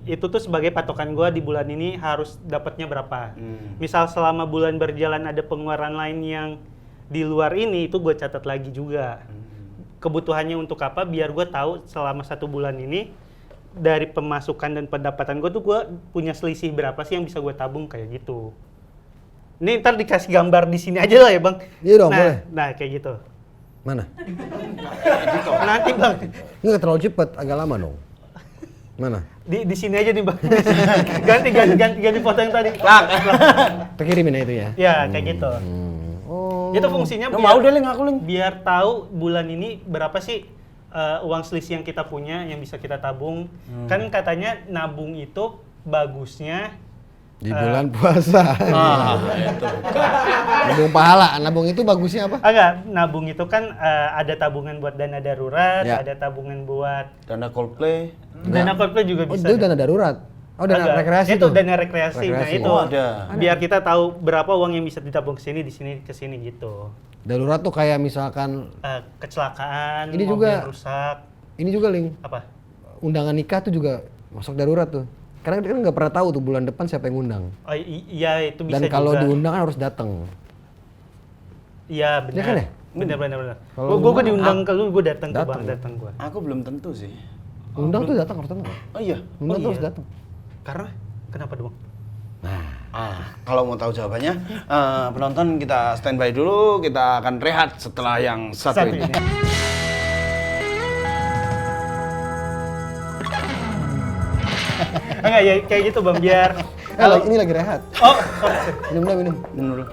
Itu tuh sebagai patokan gue di bulan ini harus dapatnya berapa. Misal selama bulan berjalan ada pengeluaran lain yang di luar ini, itu gue catat lagi juga. Kebutuhannya untuk apa, biar gue tahu selama 1 bulan ini dari pemasukan dan pendapatan gue tuh gue punya selisih berapa sih yang bisa gue tabung kayak gitu. Ini ntar dikasih gambar di sini aja lah ya Bang. Iya dong, boleh. Nah kayak gitu. Mana? Nanti Bang. Ini nggak terlalu cepet, agak lama dong. Mana? Di sini aja nih Bang. ganti foto yang tadi. Terkirimin itu ya? Ya kayak gitu. Oh. Itu fungsinya Mau deh Ling, aku Ling. biar tahu bulan ini berapa sih uang selisih yang kita punya yang bisa kita tabung. Kan katanya nabung itu bagusnya Di bulan puasa. Itu. Nabung pahala, nabung itu bagusnya apa? enggak, nabung itu kan ada tabungan buat dana darurat, Ya. ada tabungan buat Dana Coldplay. dana Coldplay juga Oh, bisa. itu dana darurat. Oh, dana Agak. rekreasi itu tuh. dana rekreasi. Nah, Rekreasi. itu Oh, ada. biar kita tahu berapa uang yang bisa ditabung ke sini, di sini, ke sini gitu. Darurat tuh kayak misalkan Kecelakaan, Ini mobil juga. rusak, ini juga Ling, apa? undangan nikah tuh juga masuk darurat tuh. Karena kita kan nggak pernah tahu tuh bulan depan siapa yang ngundang. Oh, iya itu bisa Dan kalau juga. diundang kan harus datang. Iya benar. Iya kan ya? Benar. Kalau Gue diundang ke lu, gue datang ke Datang. Bang, datang gue. Aku belum tentu sih. Undang tuh datang harus datang. Oh iya. Undang tuh iya. harus datang. Karena kenapa dong? Kalau mau tahu jawabannya, penonton kita standby dulu. Kita akan rehat setelah yang satu ini. Enggak ya kayak gitu Bang, biar Ini lagi rehat. oh Minum dah, minum. Dulu.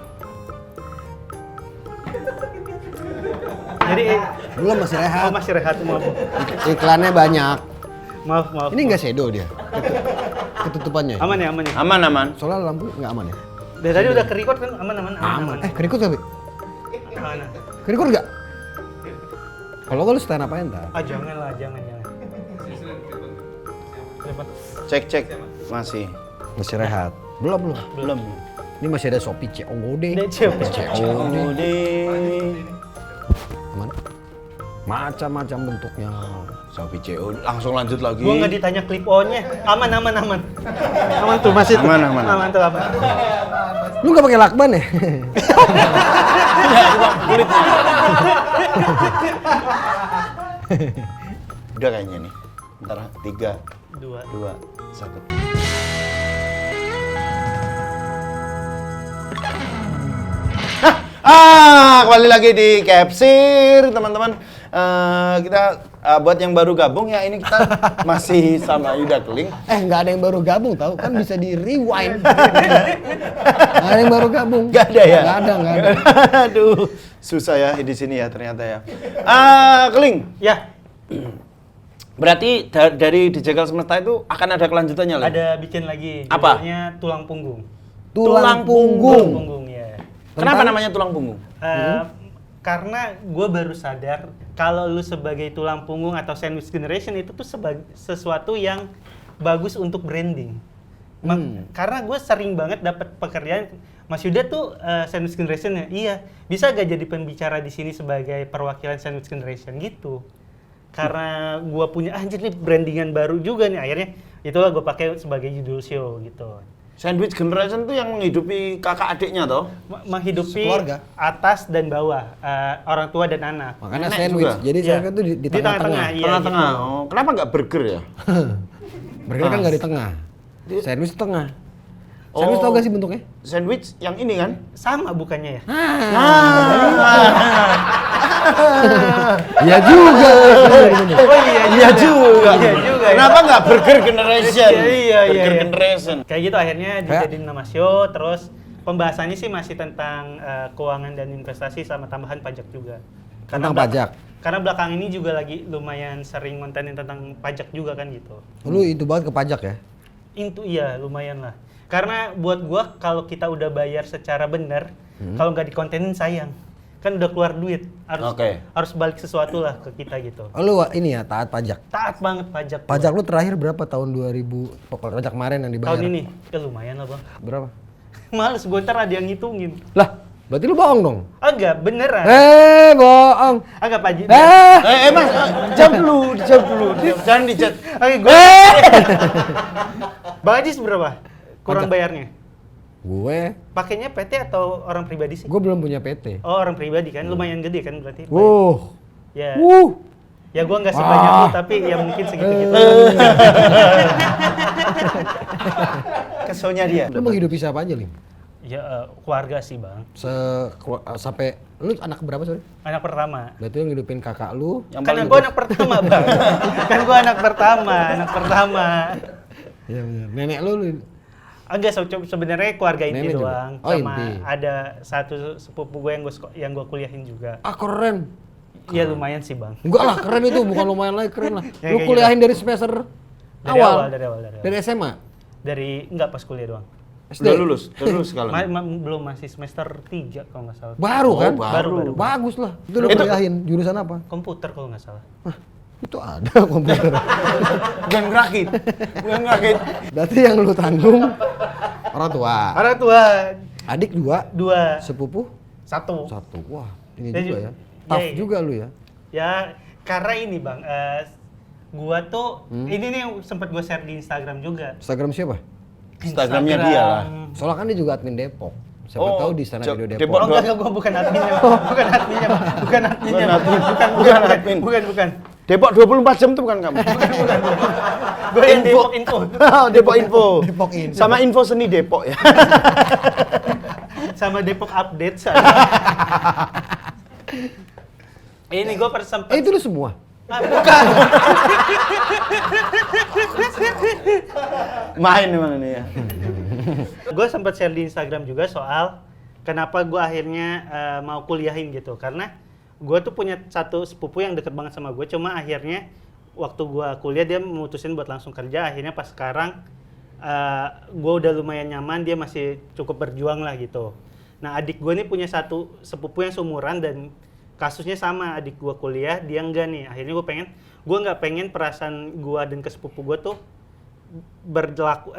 jadi Belum, masih rehat. masih rehat, maaf. Iklannya banyak. Maaf. Ini nggak shadow dia. Ketutupannya. Aman ya? Aman. Soalnya lampu nggak aman ya? Dari tadi udah ke-record kan? Aman. Kerikut nggak, Bi? Aman. Kerikut nggak? Kalau nggak lu stand up aja ntar. Jangan lah, jangan. Cek. Masih. Masih rehat. Belum. Belum. Ini masih ada Shopee COD. COD. Aman. Macam-macam bentuknya. Shopee COD. Langsung lanjut lagi. Gua nggak ditanya clip on-nya. Aman. Aman tuh masih. Aman. Aman tuh aman. Lu nggak pakai lakban ya? Udah kayaknya nih. Bentar, 3, 2. 2, 1. Kembali lagi di Capsir, teman-teman. Kita buat yang baru gabung ya, ini kita masih sama Yuda Keling. Nggak ada yang baru gabung tahu kan, bisa di rewind. Nggak ada yang baru gabung. Nggak ada ya? Nggak ada. Aduh, susah ya di sini ya ternyata ya. Keling, Ya, berarti dari Dijegal Semesta itu akan ada kelanjutannya lagi? ada bikin lagi. Apa? Judulnya Tulang Punggung. Tulang Tulang punggung. Punggung ya. Kenapa namanya tulang punggung? Karena gue baru sadar kalau lu sebagai tulang punggung atau sandwich generation itu tuh sesuatu yang bagus untuk branding. Karena gue sering banget dapat pekerjaan, Mas Yuda tuh sandwich generation ya. Iya, bisa gak jadi pembicara di sini sebagai perwakilan sandwich generation gitu. Karena gue punya anjir nih brandingan baru juga nih, akhirnya itulah gue pakai sebagai judul show gitu. Sandwich generation tuh yang menghidupi kakak adiknya toh? Menghidupi Sekeluarga. atas dan bawah, orang tua dan anak. Makanya Nenek sandwich. juga? Jadi Iya. sandwich itu di tengah-tengah. Iya, Tengah-tengah. gitu. Oh, kenapa nggak burger ya? Burger kan nggak di tengah. Sandwich di tengah. Sandwich Oh. tau gak sih bentuknya? Sandwich yang ini kan? Sama bukannya ya? Iya juga. Oh Iya juga. Iya juga. Kenapa nggak burger generation? Iya. Burger generation. Kayak gitu akhirnya dijadiin nama show, terus pembahasannya sih masih tentang keuangan dan investasi sama tambahan pajak juga. Tentang belak- pajak? Karena belakang ini juga lagi lumayan sering kontenin tentang pajak juga kan gitu. Lu itu banget ke pajak ya? Itu iya lumayan lah. Karena buat gua kalau kita udah bayar secara benar, kalau nggak dikontenin sayang. Kan udah keluar duit, harus balik sesuatu lah ke kita gitu. Oh, lu ini ya taat pajak. Taat banget pajak. gua. Pajak lu terakhir berapa tahun 2000? Pajak kemarin yang dibayar. Tahun ini, ya lumayan lah bang. Berapa? Males gue ntar ada yang ngitungin. Lah, berarti lu bohong dong. Agak beneran. Bohong. Agak pajak. Mas, jam dulu. Jangan dicat. Oke, gue. Bang Ajis berapa? Kurang Pajak. bayarnya? Gue Pakainya PT atau orang pribadi sih? belum punya PT. Oh orang pribadi kan, lumayan gede kan berarti. Ya, ya gue nggak sebanyak lu tapi ya mungkin segitu-gitu. Keselnya dia. Lu menghidupi siapa aja, Lim? Ya keluarga sih bang. Sampai lu anak berapa, sorry? Anak pertama. Berarti lu ngidupin kakak lu. Karena gue anak pertama bang. Kan gue anak pertama. Iya benar. Nenek lu Enggak, sebenarnya keluarga inti Nenek juga? doang. Oh, Sama inti. ada satu sepupu gue yang gue kuliahin juga. keren. Iya lumayan sih bang. Enggak lah, keren itu, bukan lumayan lagi, keren lah. Ya, Lu kayak kuliahin dari semester Dari awal. Dari SMA. Dari enggak pas kuliah doang. SD. Udah lulus sekarang. Belum, masih semester 3 kalau nggak salah. Baru Oh, kan? baru. Bagus lah. Itu lu Itu- kuliahin jurusan apa? Komputer kalau nggak salah. Itu ada komputer. Bukan ngerakit. Berarti yang lu tanggung orang tua. Orang tua Adik 2, 2, sepupu 1. 1. Wah, ini Ya, juga ya. ya, Tough ya. juga lu ya. Ya karena ini bang, gua tuh ini nih yang sempat gua share di Instagram juga. Instagram siapa? Instagramnya dia lah. Soalnya kan dia juga admin Depok. Siapa Oh, tahu di sana video Depok. Depok. Oh enggak, gua bukan adminnya, Bang. Bukan adminnya, Bang. Bukan admin. Bukan. Depok 24 jam tuh bukan kamu. Gua yang Depok Info. Depok Info. Depok Info. Sama info seni Depok ya. Sama Depok Update saya. Ini gua sempat Itu lu semua. bukan. Main memang ini ya. Gue sempat share di Instagram juga soal kenapa gue akhirnya mau kuliahin gitu. Karena gue tuh punya satu sepupu yang deket banget sama gue. Cuma akhirnya waktu gue kuliah dia memutusin buat langsung kerja. Akhirnya pas sekarang gue udah lumayan nyaman, dia masih cukup berjuang lah gitu. Nah adik gue nih punya satu sepupu yang seumuran dan kasusnya sama, adik gue kuliah, dia enggak nih. Akhirnya gue nggak pengen perasaan gue dan ke sepupu gue tuh berlaku,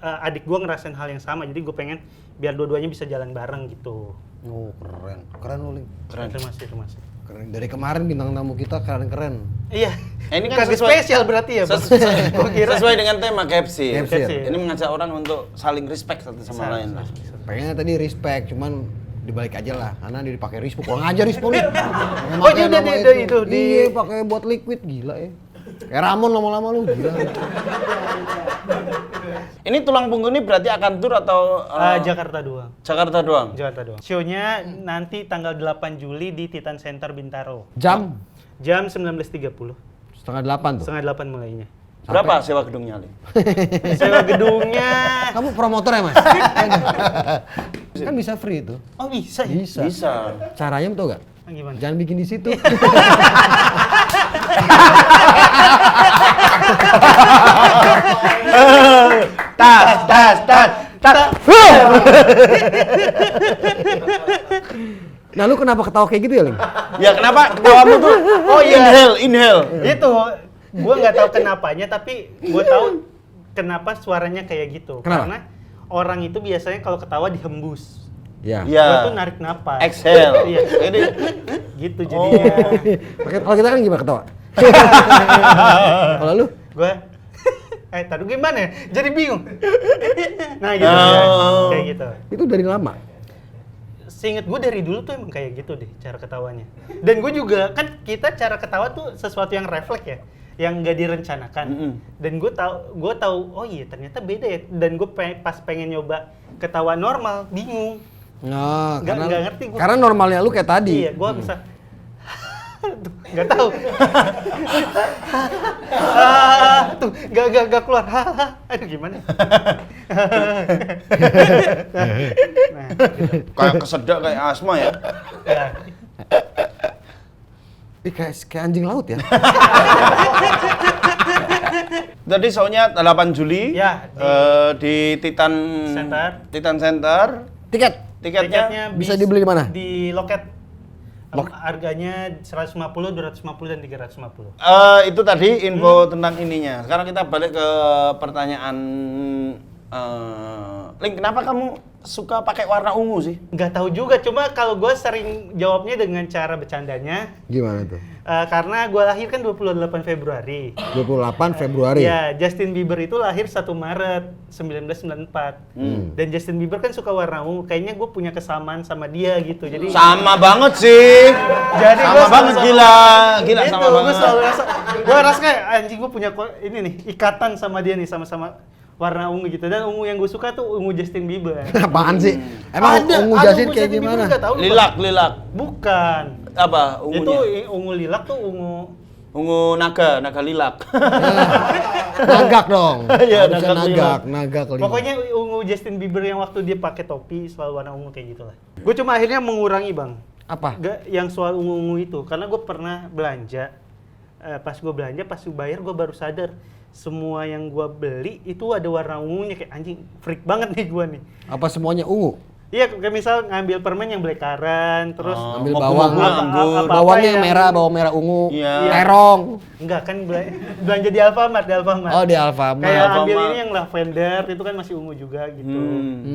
adik gue ngerasain hal yang sama. Jadi gue pengen biar dua-duanya bisa jalan bareng gitu. Oh, keren. Keren lu, Ling. Keren. Terima kasih. Keren. Dari kemarin bintang tamu kita keren-keren. Iya. Ini kan Kagak sesuai- spesial berarti ya, Bang? Gua kira. Sesuai dengan tema Capsir. Capsir. Ini mengajak orang untuk saling respect satu sama lain lah. Pengennya tadi respect, cuman dibalik aja lah, karena dia dipakai rispo. Kurang aja rispo nih. Oh, dia itu, Iya, pakai buat liquid, gila ya. Kayak Ramon lama-lama lu, gila. Ini tulang punggung ini berarti akan tur atau Jakarta doang. Jakarta doang? Jakarta doang. Show-nya nanti tanggal 8 Juli di Titan Center Bintaro. Jam Jam 19.30. 7:30 tuh. Setengah 8 mulainya. Berapa sewa gedungnya, Ling? Sewa gedungnya. Kamu promotor ya, Mas? Kan bisa free itu. Oh bisa ya? Bisa. Bisa. Caranya tau gak? Gimana? Jangan bikin di situ. Tas. Nah, lu kenapa ketawa kayak gitu ya, Ling? Ya kenapa ketawamu tuh? Oh iya. Inhale. Itu gue nggak tahu kenapanya, tapi gue tahu kenapa suaranya kayak gitu. Kenapa? Karena orang itu biasanya kalau ketawa dihembus. Ya. Iya. Gue tuh narik napas. Exhale. Iya. Ini Gitu jadinya. Kalau kita kan gimana ketawa? Kalau lu? Gue tadi gimana ya? Jadi bingung. Nah gitu ya, kayak gitu. Itu dari lama. Seinget gue dari dulu tuh emang kayak gitu deh cara ketawanya. Dan gue juga kan kita cara ketawa tuh sesuatu yang refleks ya, yang nggak direncanakan. Dan gue tahu oh iya ternyata beda ya. Dan gue pas pengen nyoba ketawa normal bingung. Nah, Nggak ngerti gue. Karena normalnya lu kayak tadi. Iya, gue bisa nggak tahu. Tuh nggak keluar. Aduh gimana? Nah, gitu. Kayak kesedak kayak asma ya. Ya. Ih, kayak anjing laut ya. Tadi show-nya 8 Juli Ya, di Titan Center. Titan Center. Tiketnya bisa dibeli di mana? Di loket. Harganya 150, 250 dan 350. Itu tadi info tentang ininya. Sekarang kita balik ke pertanyaan Link, kenapa kamu suka pakai warna ungu sih? Nggak tahu juga, cuma kalau gue sering jawabnya dengan cara bercandanya. Gimana tuh? Karena gue lahir kan 28 Februari. 28 Februari. Ya, Justin Bieber itu lahir 1 Maret 1994. Dan Justin Bieber kan suka warna ungu. Kayaknya gue punya kesamaan sama dia gitu. Jadi Sama banget sih. Jadi sama gua banget, selalu- gila gitu, sama banget. Gue rasa kayak anjing gue punya ini nih ikatan sama dia nih sama-sama warna ungu gitu. Dan ungu yang gue suka tuh ungu Justin Bieber. Apaan sih? Emang ungu ada Justin ungu kayak Justin Bieber, gimana? nggak tahu lu, Lilac, Bang. lilac. Bukan. Apa Itu ungunya? ungu lilac tuh ungu Ungu naga lilac. Nagak dong. Iya, Harusnya nagak nagak lima. Pokoknya ungu Justin Bieber yang waktu dia pakai topi selalu warna ungu kayak gitulah. Gue cuma akhirnya mengurangi bang. Apa? Gak yang soal ungu-ungu itu karena gue pernah belanja. Pas gue belanja, pas gue bayar gue baru sadar semua yang gue beli itu ada warna ungunya kayak anjing freak banget nih gue nih. Apa semuanya ungu? Iya kayak misal ngambil permen yang blackcurrant terus Ambil mau bawang, bunga, anggur. apa-apa bawangnya yang yang- merah, bawang merah ungu, Iya. terong. enggak kan belanja di Alfamart, Oh di Alfamart. Kayak ambil Alfamart. ini yang lavender itu kan masih ungu juga gitu.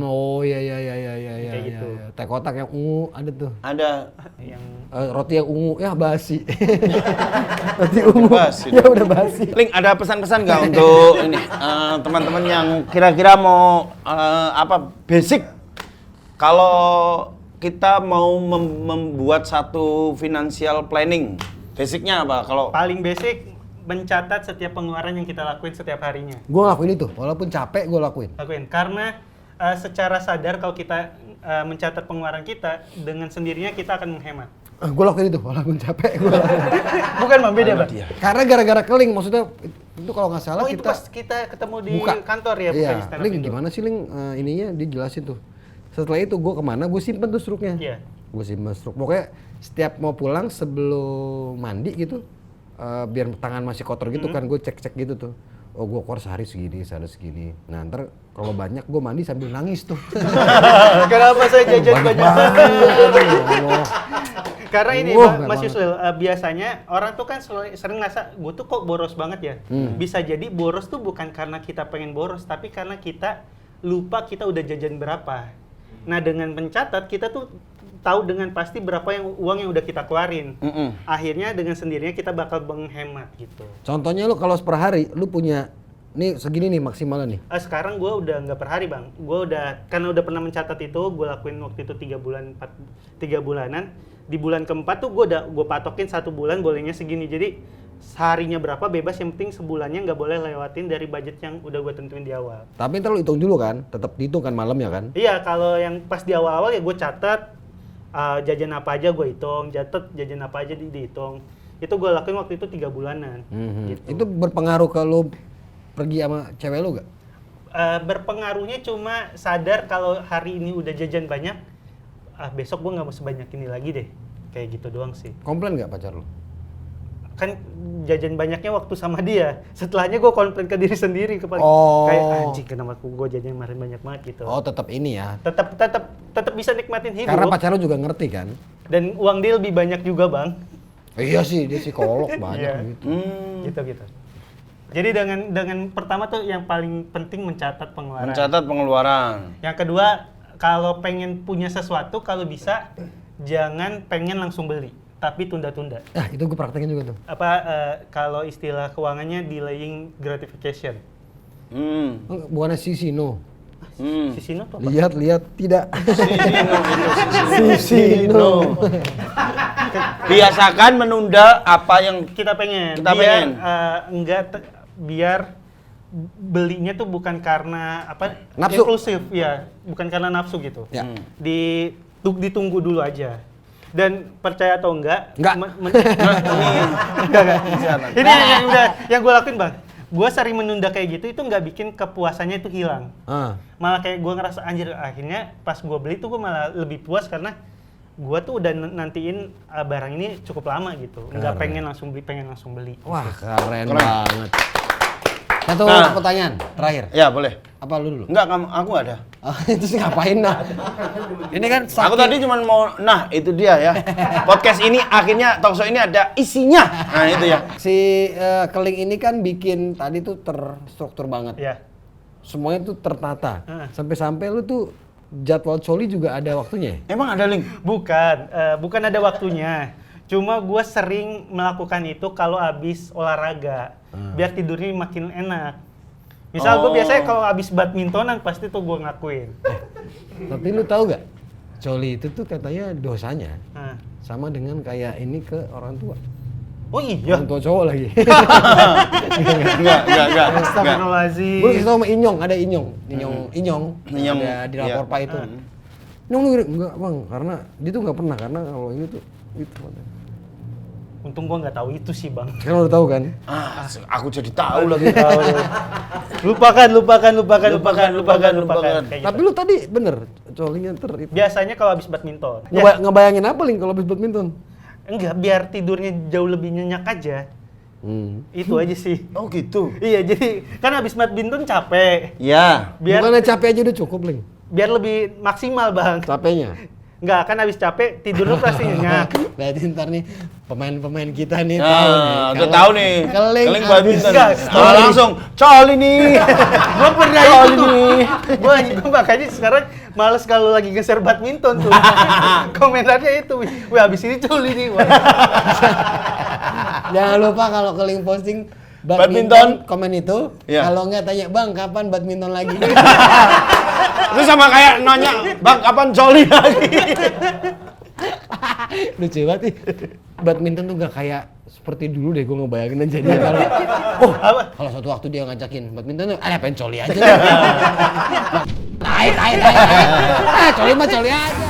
Oh iya iya Kayak gitu. iya. Teh kotak yang ungu ada tuh. Ada. Yang Roti yang ungu ya basi. Roti ungu. Basi Ya dong. udah basi. Link, ada pesan-pesan nggak untuk ini teman-teman yang kira-kira mau apa basic kalau kita mau membuat satu financial planning, basicnya apa? Kalau paling basic mencatat setiap pengeluaran yang kita lakuin setiap harinya. Gue ngelakuin itu, walaupun capek gue lakuin. Lakuin karena secara sadar kalau kita mencatat pengeluaran kita dengan sendirinya kita akan menghemat. Gue lakuin itu, walaupun capek gue lakuin. Bukan Bang, beda Bang. Karena gara-gara keling, maksudnya itu kalau nggak salah Oh itu kita pas kita ketemu di buka kantor ya, buka iya. di stand up Ling Indo. gimana sih Ling ininya dijelasin tuh. Setelah itu gue kemana, gue simpen tuh struknya. Iya. Gue simpen struk. Pokoknya setiap mau pulang sebelum mandi gitu, biar tangan masih kotor gitu kan, gue cek-cek gitu tuh. Oh gue keluar sehari segini, segini. Nah ntar kalau banyak gue mandi sambil nangis tuh. Kenapa saya jajan banyak? Ya Allah. Karena ini Wah, Mas banget. Yusril, biasanya orang tuh kan sering ngerasa gue tuh kok boros banget ya. Bisa jadi boros tuh bukan karena kita pengen boros, tapi karena kita lupa kita udah jajan berapa. Nah dengan mencatat kita tuh tahu dengan pasti berapa uang yang udah kita keluarin. Akhirnya dengan sendirinya kita bakal menghemat gitu. Contohnya lu kalau per hari lu punya nih segini nih maksimalnya nih. Sekarang gue udah nggak per hari bang, gue udah karena udah pernah mencatat itu, gue lakuin waktu itu 3 bulanan. Di bulan keempat tuh gue patokin 1 bulan bolehnya segini, jadi seharinya berapa bebas, yang penting sebulannya nggak boleh lewatin dari budget yang udah gue tentuin di awal. Tapi ntar lu hitung dulu kan, tetap dihitung kan malamnya kan. Iya kalau yang pas di awal-awal ya gue catat jajan apa aja gue hitung, jajan apa aja dihitung. Itu gue lakuin waktu itu 3 bulanan. Gitu. Itu berpengaruh ke lu pergi sama cewek lu gak? Berpengaruhnya cuma sadar kalau hari ini udah jajan banyak, besok gue nggak mau sebanyak ini lagi deh, kayak gitu doang sih. Komplain gak pacar lu? Kan jajan banyaknya waktu sama dia, setelahnya gue komplain ke diri sendiri kayak anjing kenapa gue jajan kemarin banyak banget gitu. Oh tetap ini ya. Tetap bisa nikmatin hidup. Karena pacar lu juga ngerti kan? Dan uang dia lebih banyak juga bang. Iya sih, dia psikolog banyak Iya. gitu. Gitu. Jadi dengan pertama tuh yang paling penting mencatat pengeluaran. mencatat pengeluaran. Yang kedua, kalau pengen punya sesuatu, kalau bisa jangan pengen langsung beli, tapi tunda-tunda. Ah itu gue praktekin juga tuh. Kalau istilah keuangannya delaying gratification. Bukannya Sisino. Si Sino tuh apa? Lihat tidak. Sisino. Biasakan menunda apa yang Kita pengen. Kita biar, pengen. biar belinya tuh bukan karena apa? Nafsu. Impulsif, ya. Bukan karena nafsu gitu. Ya. Ditunggu dulu aja. Dan percaya atau enggak? Enggak. Enggak. Ini yang gue lakuin, Bang. Gue sering menunda kayak gitu, itu nggak bikin kepuasannya itu hilang. Malah kayak gue ngerasa anjir, akhirnya pas gue beli tuh gue malah lebih puas karena gue tuh udah nantiin barang ini cukup lama gitu. Nggak pengen langsung beli. Wah, keren banget. Satu Nah. pertanyaan terakhir. Ya, boleh. Apa lu dulu? Enggak, aku ada. Terus ngapain nah? Ini kan Aku tadi cuma mau, nah itu dia ya. Podcast ini akhirnya talkshow ini ada isinya. Nah itu ya. si Keling ini kan bikin tadi tuh terstruktur banget. Ya. Semuanya tuh tertata. Sampai-sampai lu tuh jadwal coli juga ada waktunya. Emang ada link? Bukan ada waktunya. Cuma gue sering melakukan itu kalau habis olahraga, biar tidurnya makin enak. Misal gue biasanya kalau habis badmintonan pasti tuh gue ngakuin. Tapi lu tahu gak? Coli itu tuh katanya dosanya sama dengan kayak ini ke orang tua. Oh iya. Orang tua cowok lagi. Enggak. Astagfirullahaladzim. Gue kasih tau sama Inyong, ada Inyong. Inyong. Inyong, Ada di lapor iya. Pak itu. Nyong lu enggak bang, karena dia tuh nggak pernah karena kalau ini tuh gitu. Untung gue nggak tahu itu sih, Bang. Sekarang udah tahu kan? Aku jadi tahu lagi. Lupakan. Lupakan. Kayak Tapi gitu. lu tadi bener, colinya itu. Biasanya kalau habis badminton. Ngebayangin apa Ling kalau habis badminton? Enggak, biar tidurnya jauh lebih nyenyak aja. Itu aja sih. Oh gitu. Iya, jadi kan habis badminton capek. Ya. Bukannya capek aja udah cukup Ling? Biar lebih maksimal, Bang. Capeknya? Enggak, kan habis capek tidur lu pasti nyenyak. Berarti ntar nih pemain-pemain kita nih Nah, tahu nih. udah tahu nih. Keling badminton. Enggak, Langsung coli nih. Gue pernah itu tuh. Gue makanya sekarang males kalau lagi geser badminton tuh. Komentarnya itu, wah habis ini coli nih. Wah. Jangan lupa kalau Keling posting Badminton. komen itu. Iya. Kalau nggak tanya bang kapan badminton lagi? Itu sama kayak nanya, "Bang, kapan coli lagi?" Lucu banget nih. Badminton tuh nggak kayak seperti dulu deh, gue ngebayangin aja dia kalau kalau suatu waktu dia ngajakin badminton, pengen coli aja. Naik. Coli mah coli aja.